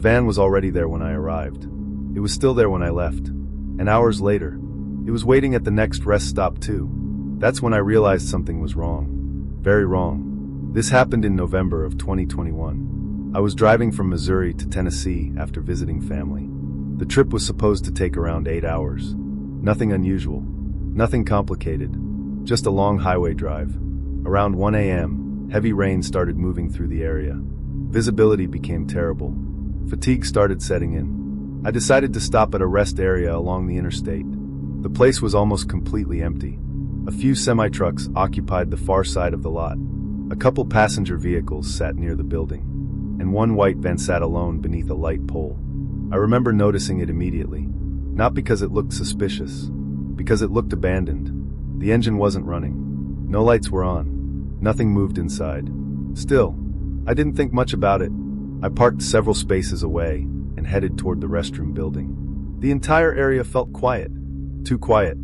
van was already there when I arrived. It was still there when I left. And hours later, it was waiting at the next rest stop too. That's when I realized something was wrong. Very wrong. This happened in November of 2021. I was driving from Missouri to Tennessee after visiting family. The trip was supposed to take around 8 hours. Nothing unusual. Nothing complicated. Just a long highway drive. Around 1 a.m., heavy rain started moving through the area. Visibility became terrible. Fatigue started setting in. I decided to stop at a rest area along the interstate. The place was almost completely empty. A few semi-trucks occupied the far side of the lot. A couple passenger vehicles sat near the building, and one white van sat alone beneath a light pole. I remember noticing it immediately. Not because it looked suspicious, because it looked abandoned. The engine wasn't running. No lights were on. Nothing moved inside. Still, I didn't think much about it. I parked several spaces away and headed toward the restroom building. The entire area felt quiet. Too quiet.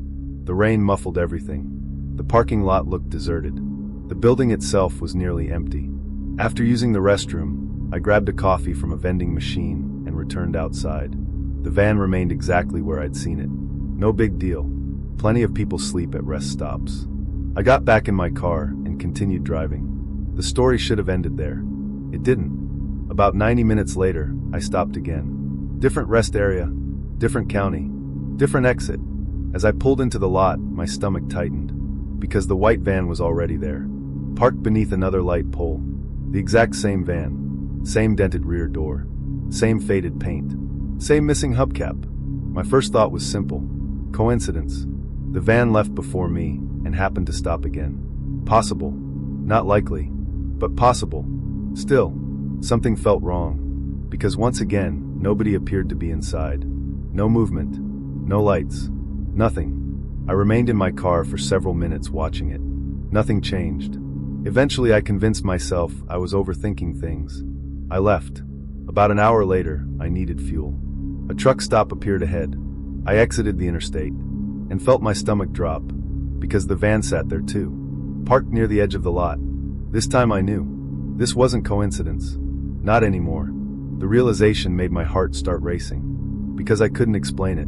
The rain muffled everything. The parking lot looked deserted. The building itself was nearly empty. After using the restroom, I grabbed a coffee from a vending machine and returned outside. The van remained exactly where I'd seen it. No big deal. Plenty of people sleep at rest stops. I got back in my car and continued driving. The story should have ended there. It didn't. About 90 minutes later, I stopped again. Different rest area, different county, different exit. As I pulled into the lot, my stomach tightened, because the white van was already there, parked beneath another light pole. The exact same van, same dented rear door, same faded paint, same missing hubcap. My first thought was simple. Coincidence. The van left before me and happened to stop again. Possible. Not likely, but possible. Still, something felt wrong, because once again, nobody appeared to be inside. No movement, no lights, nothing. I remained in my car for several minutes watching it. Nothing changed. Eventually, I convinced myself I was overthinking things. I left. About an hour later, I needed fuel. A truck stop appeared ahead. I exited the interstate and felt my stomach drop, because the van sat there too, parked near the edge of the lot. This time I knew. This wasn't coincidence. Not anymore. The realization made my heart start racing, because I couldn't explain it.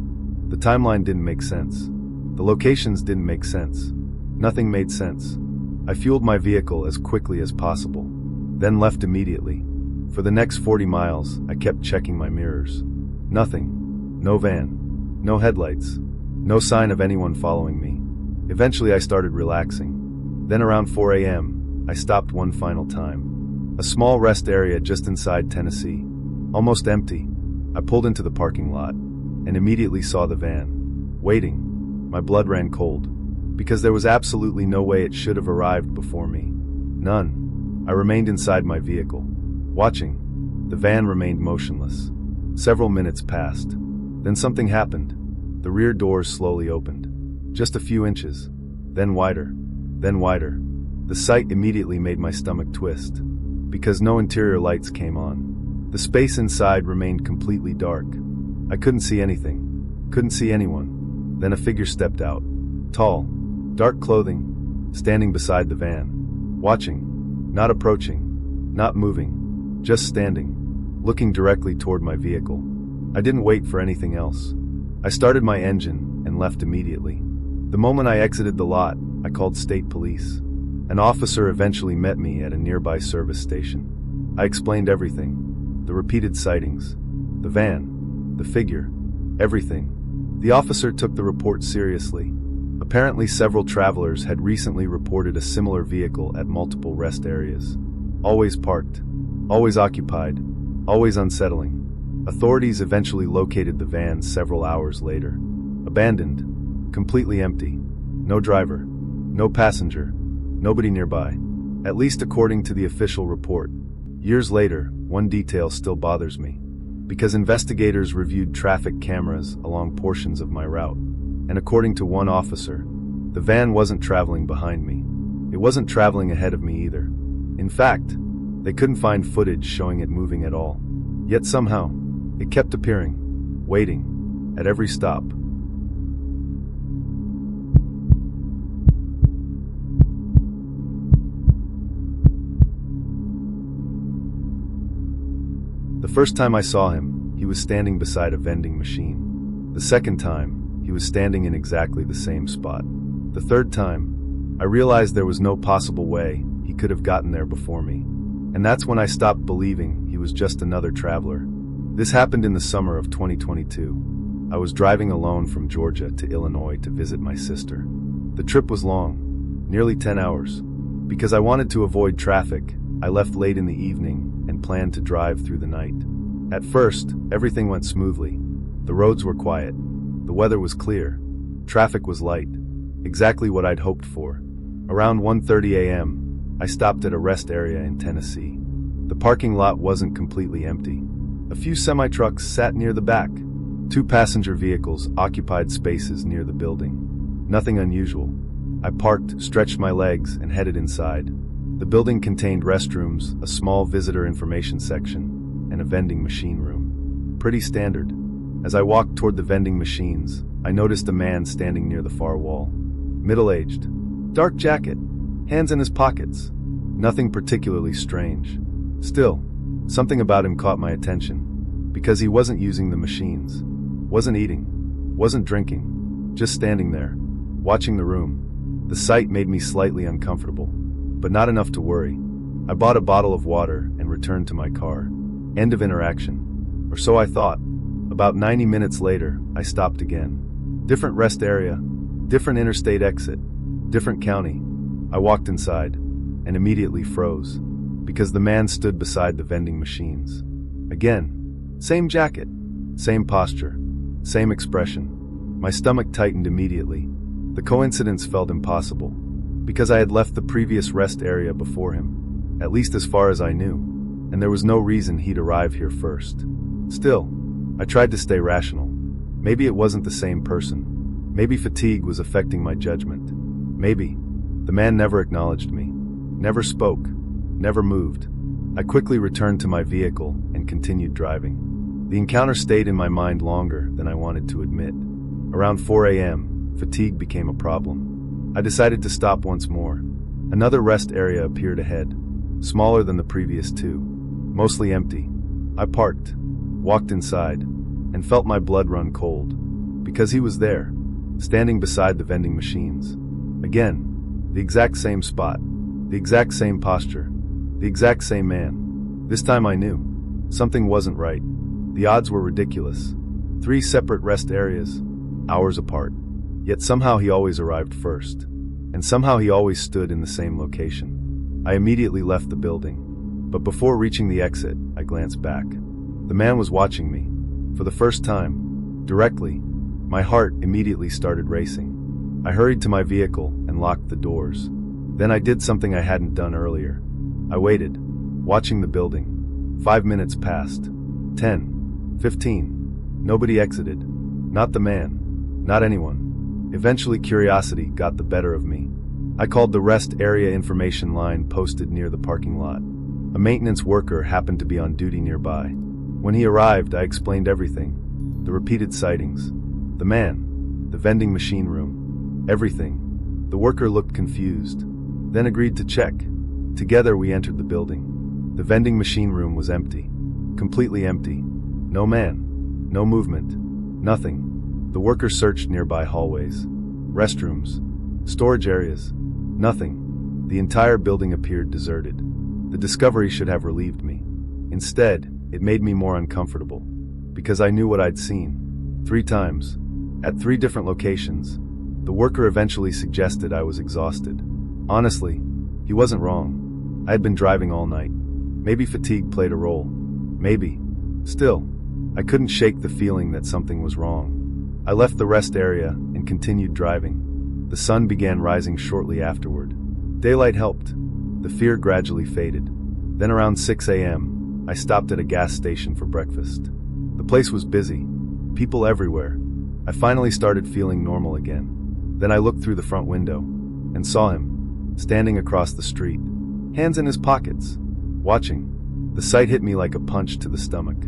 The timeline didn't make sense. The locations didn't make sense. Nothing made sense. I fueled my vehicle as quickly as possible, then left immediately. For the next 40 miles, I kept checking my mirrors. Nothing. No van. No headlights. No sign of anyone following me. Eventually I started relaxing. Then around 4 a.m., I stopped one final time. A small rest area just inside Tennessee. Almost empty. I pulled into the parking lot and immediately saw the van. Waiting. My blood ran cold, because there was absolutely no way it should have arrived before me. None. I remained inside my vehicle, watching. The van remained motionless. Several minutes passed. Then something happened. The rear doors slowly opened. Just a few inches. Then wider. Then wider. The sight immediately made my stomach twist, because no interior lights came on. The space inside remained completely dark. I couldn't see anything. Couldn't see anyone. Then a figure stepped out. Tall. Dark clothing. Standing beside the van. Watching. Not approaching. Not moving. Just standing. Looking directly toward my vehicle. I didn't wait for anything else. I started my engine and left immediately. The moment I exited the lot, I called state police. An officer eventually met me at a nearby service station. I explained everything. The repeated sightings. The van. The figure. Everything. The officer took the report seriously. Apparently several travelers had recently reported a similar vehicle at multiple rest areas. Always parked. Always occupied. Always unsettling. Authorities eventually located the van several hours later. Abandoned. Completely empty. No driver. No passenger. Nobody nearby. At least according to the official report. Years later, one detail still bothers me. Because investigators reviewed traffic cameras along portions of my route. And according to one officer, the van wasn't traveling behind me. It wasn't traveling ahead of me either. In fact, they couldn't find footage showing it moving at all. Yet somehow, it kept appearing, waiting, at every stop. The first time I saw him, he was standing beside a vending machine. The second time, he was standing in exactly the same spot. The third time, I realized there was no possible way he could have gotten there before me. And that's when I stopped believing he was just another traveler. This happened in the summer of 2022. I was driving alone from Georgia to Illinois to visit my sister. The trip was long, nearly 10 hours. Because I wanted to avoid traffic, I left late in the evening and planned to drive through the night. At first, everything went smoothly. The roads were quiet. The weather was clear. Traffic was light. Exactly what I'd hoped for. Around 1:30 a.m., I stopped at a rest area in Tennessee. The parking lot wasn't completely empty. A few semi-trucks sat near the back. 2 passenger vehicles occupied spaces near the building. Nothing unusual. I parked, stretched my legs, and headed inside. The building contained restrooms, a small visitor information section, and a vending machine room. Pretty standard. As I walked toward the vending machines, I noticed a man standing near the far wall. Middle-aged. Dark jacket. Hands in his pockets. Nothing particularly strange. Still, something about him caught my attention. Because he wasn't using the machines. Wasn't eating. Wasn't drinking. Just standing there, watching the room. The sight made me slightly uncomfortable, but not enough to worry. I bought a bottle of water and returned to my car. End of interaction. Or so I thought. About 90 minutes later, I stopped again. Different rest area, different interstate exit, different county. I walked inside and immediately froze because the man stood beside the vending machines. Again, same jacket, same posture, same expression. My stomach tightened immediately. The coincidence felt impossible because I had left the previous rest area before him, at least as far as I knew, and there was no reason he'd arrive here first. Still, I tried to stay rational. Maybe it wasn't the same person. Maybe fatigue was affecting my judgment. Maybe. The man never acknowledged me, never spoke, never moved. I quickly returned to my vehicle and continued driving. The encounter stayed in my mind longer than I wanted to admit. Around 4 a.m., fatigue became a problem. I decided to stop once more. Another rest area appeared ahead, smaller than the previous 2, mostly empty. I parked, walked inside, and felt my blood run cold. Because he was there, standing beside the vending machines. Again, the exact same spot, the exact same posture, the exact same man. This time I knew. Something wasn't right. The odds were ridiculous. 3 separate rest areas, hours apart. Yet somehow he always arrived first. And somehow he always stood in the same location. I immediately left the building. But before reaching the exit, I glanced back. The man was watching me. For the first time, directly. My heart immediately started racing. I hurried to my vehicle and locked the doors. Then I did something I hadn't done earlier. I waited, watching the building. 5 minutes passed. 10. 15. Nobody exited. Not the man. Not anyone. Eventually curiosity got the better of me. I called the rest area information line posted near the parking lot. A maintenance worker happened to be on duty nearby. When he arrived, I explained everything. The repeated sightings. The man. The vending machine room. Everything. The worker looked confused, then agreed to check. Together we entered the building. The vending machine room was empty. Completely empty. No man. No movement. Nothing. The worker searched nearby hallways, restrooms, storage areas. Nothing. The entire building appeared deserted. The discovery should have relieved me. Instead, it made me more uncomfortable, because I knew what I'd seen. 3 times. At 3 different locations. The worker eventually suggested I was exhausted. Honestly, he wasn't wrong. I had been driving all night. Maybe fatigue played a role. Maybe. Still, I couldn't shake the feeling that something was wrong. I left the rest area and continued driving. The sun began rising shortly afterward. Daylight helped. The fear gradually faded. Then around 6 a.m., I stopped at a gas station for breakfast. The place was busy. People everywhere. I finally started feeling normal again. Then I looked through the front window and saw him, standing across the street, hands in his pockets, watching. The sight hit me like a punch to the stomach,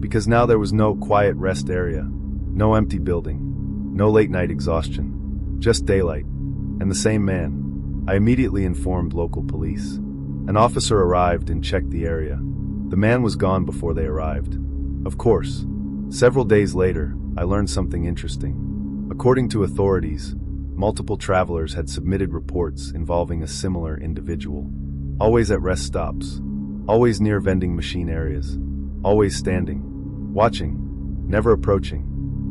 because now there was no quiet rest area, no empty building, no late-night exhaustion, just daylight, and the same man. I immediately informed local police. An officer arrived and checked the area. The man was gone before they arrived. Of course. Several days later, I learned something interesting. According to authorities, multiple travelers had submitted reports involving a similar individual. Always at rest stops. Always near vending machine areas. Always standing. Watching. Never approaching.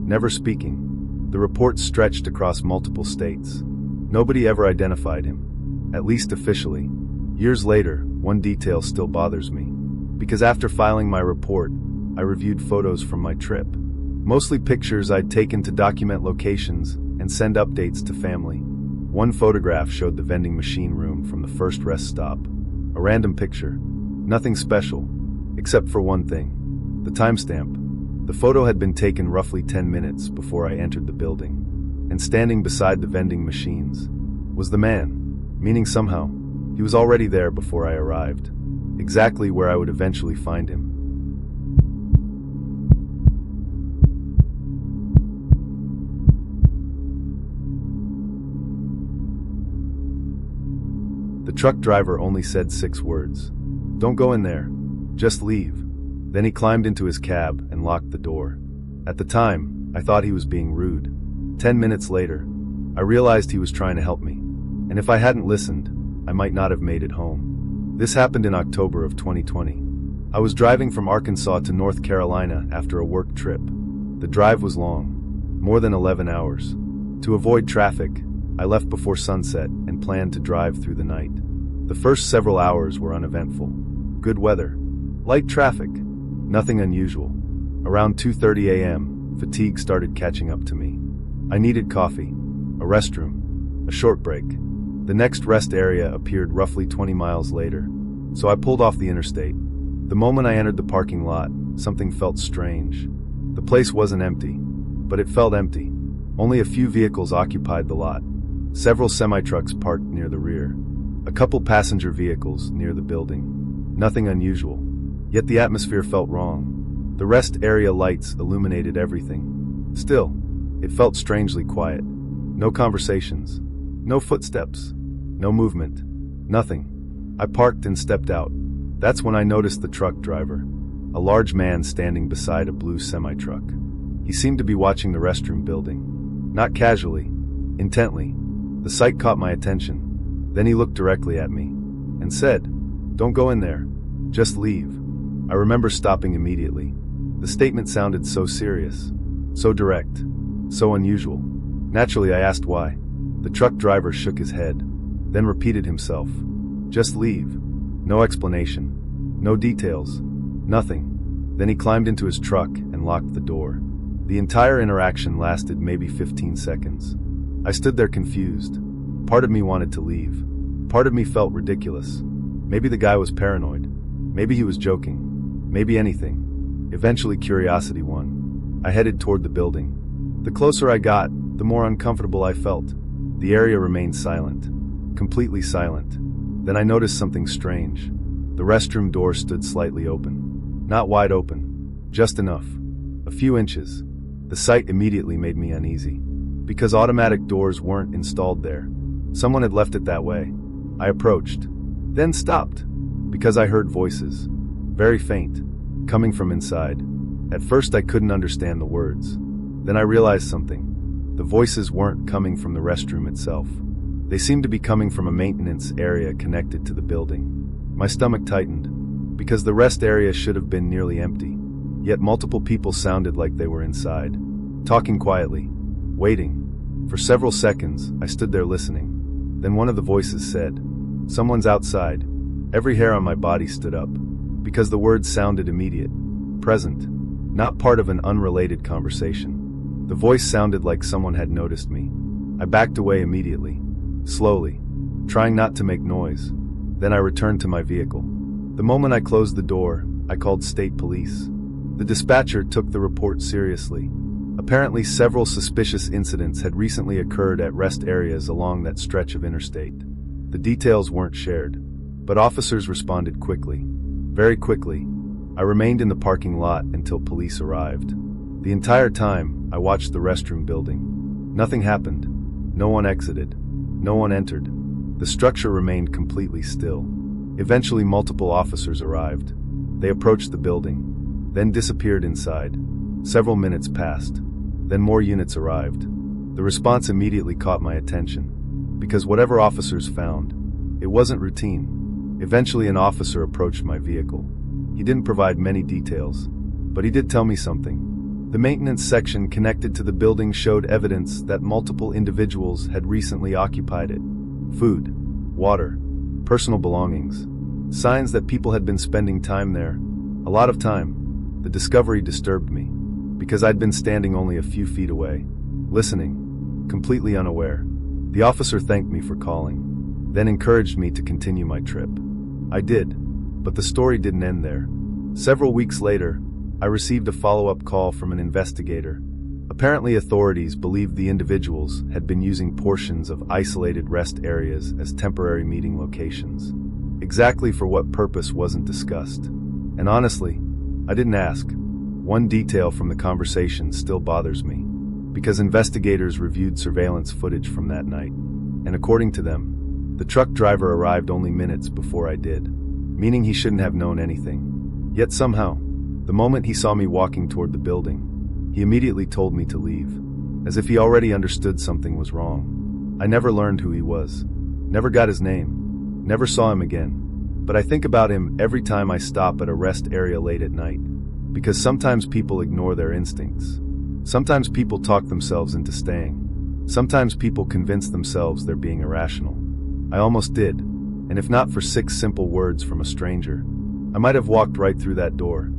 Never speaking. The reports stretched across multiple states. Nobody ever identified him. At least officially. Years later, one detail still bothers me. Because after filing my report, I reviewed photos from my trip. Mostly pictures I'd taken to document locations and send updates to family. One photograph showed the vending machine room from the first rest stop. A random picture. Nothing special. Except for one thing. The timestamp. The photo had been taken roughly 10 minutes before I entered the building. And standing beside the vending machines was the man. Meaning somehow, he was already there before I arrived. Exactly where I would eventually find him. The truck driver only said 6 words. Don't go in there. Just leave. Then he climbed into his cab and locked the door. At the time, I thought he was being rude. 10 minutes later, I realized he was trying to help me. And if I hadn't listened, I might not have made it home. This happened in October of 2020. I was driving from Arkansas to North Carolina after a work trip. The drive was long, more than 11 hours. To avoid traffic, I left before sunset and planned to drive through the night. The first several hours were uneventful. Good weather. Light traffic. Nothing unusual. Around 2:30 a.m., fatigue started catching up to me. I needed coffee, a restroom, a short break. The next rest area appeared roughly 20 miles later, so I pulled off the interstate. The moment I entered the parking lot, something felt strange. The place wasn't empty, but it felt empty. Only a few vehicles occupied the lot. Several semi-trucks parked near the rear. A couple passenger vehicles near the building. Nothing unusual. Yet the atmosphere felt wrong. The rest area lights illuminated everything. Still, it felt strangely quiet. No conversations. No footsteps. No movement. Nothing. I parked and stepped out. That's when I noticed the truck driver. A large man standing beside a blue semi-truck. He seemed to be watching the restroom building. Not casually. Intently. The sight caught my attention. Then he looked directly at me and said, "Don't go in there. Just leave." I remember stopping immediately. The statement sounded so serious, so direct, so unusual. Naturally, I asked why. The truck driver shook his head, then repeated himself. "Just leave." No explanation. No details. Nothing. Then he climbed into his truck and locked the door. The entire interaction lasted maybe 15 seconds. I stood there confused. Part of me wanted to leave. Part of me felt ridiculous. Maybe the guy was paranoid. Maybe he was joking. Maybe anything. Eventually curiosity won. I headed toward the building. The closer I got, the more uncomfortable I felt. The area remained silent. Completely silent. Then I noticed something strange. The restroom door stood slightly open. Not wide open. Just enough. A few inches. The sight immediately made me uneasy. Because automatic doors weren't installed there. Someone had left it that way. I approached. Then stopped. Because I heard voices. Very faint. Coming from inside. At first I couldn't understand the words. Then I realized something. The voices weren't coming from the restroom itself. They seemed to be coming from a maintenance area connected to the building. My stomach tightened. Because the rest area should have been nearly empty. Yet multiple people sounded like they were inside. Talking quietly. Waiting. For several seconds, I stood there listening. Then one of the voices said, "Someone's outside." Every hair on my body stood up. Because the words sounded immediate. Present. Not part of an unrelated conversation. The voice sounded like someone had noticed me. I backed away immediately. Slowly. Trying not to make noise. Then I returned to my vehicle. The moment I closed the door, I called state police. The dispatcher took the report seriously. Apparently several suspicious incidents had recently occurred at rest areas along that stretch of interstate. The details weren't shared, but officers responded quickly. Very quickly. I remained in the parking lot until police arrived. The entire time, I watched the restroom building. Nothing happened. No one exited. No one entered. The structure remained completely still. Eventually multiple officers arrived. They approached the building, then disappeared inside. Several minutes passed. Then more units arrived. The response immediately caught my attention, because whatever officers found, it wasn't routine. Eventually an officer approached my vehicle. He didn't provide many details, but he did tell me something. The maintenance section connected to the building showed evidence that multiple individuals had recently occupied it. Food, water, personal belongings, signs that people had been spending time there, a lot of time. The discovery disturbed me, because I'd been standing only a few feet away, listening, completely unaware. The officer thanked me for calling, then encouraged me to continue my trip. I did, but the story didn't end there. Several weeks later, I received a follow-up call from an investigator. Apparently authorities believed the individuals had been using portions of isolated rest areas as temporary meeting locations. Exactly for what purpose wasn't discussed. And honestly, I didn't ask. One detail from the conversation still bothers me, because investigators reviewed surveillance footage from that night, and according to them, the truck driver arrived only minutes before I did, meaning he shouldn't have known anything. Yet somehow, the moment he saw me walking toward the building, he immediately told me to leave, as if he already understood something was wrong. I never learned who he was, never got his name, never saw him again, but I think about him every time I stop at a rest area late at night, because sometimes people ignore their instincts. Sometimes people talk themselves into staying. Sometimes people convince themselves they're being irrational. I almost did, and if not for 6 simple words from a stranger, I might have walked right through that door.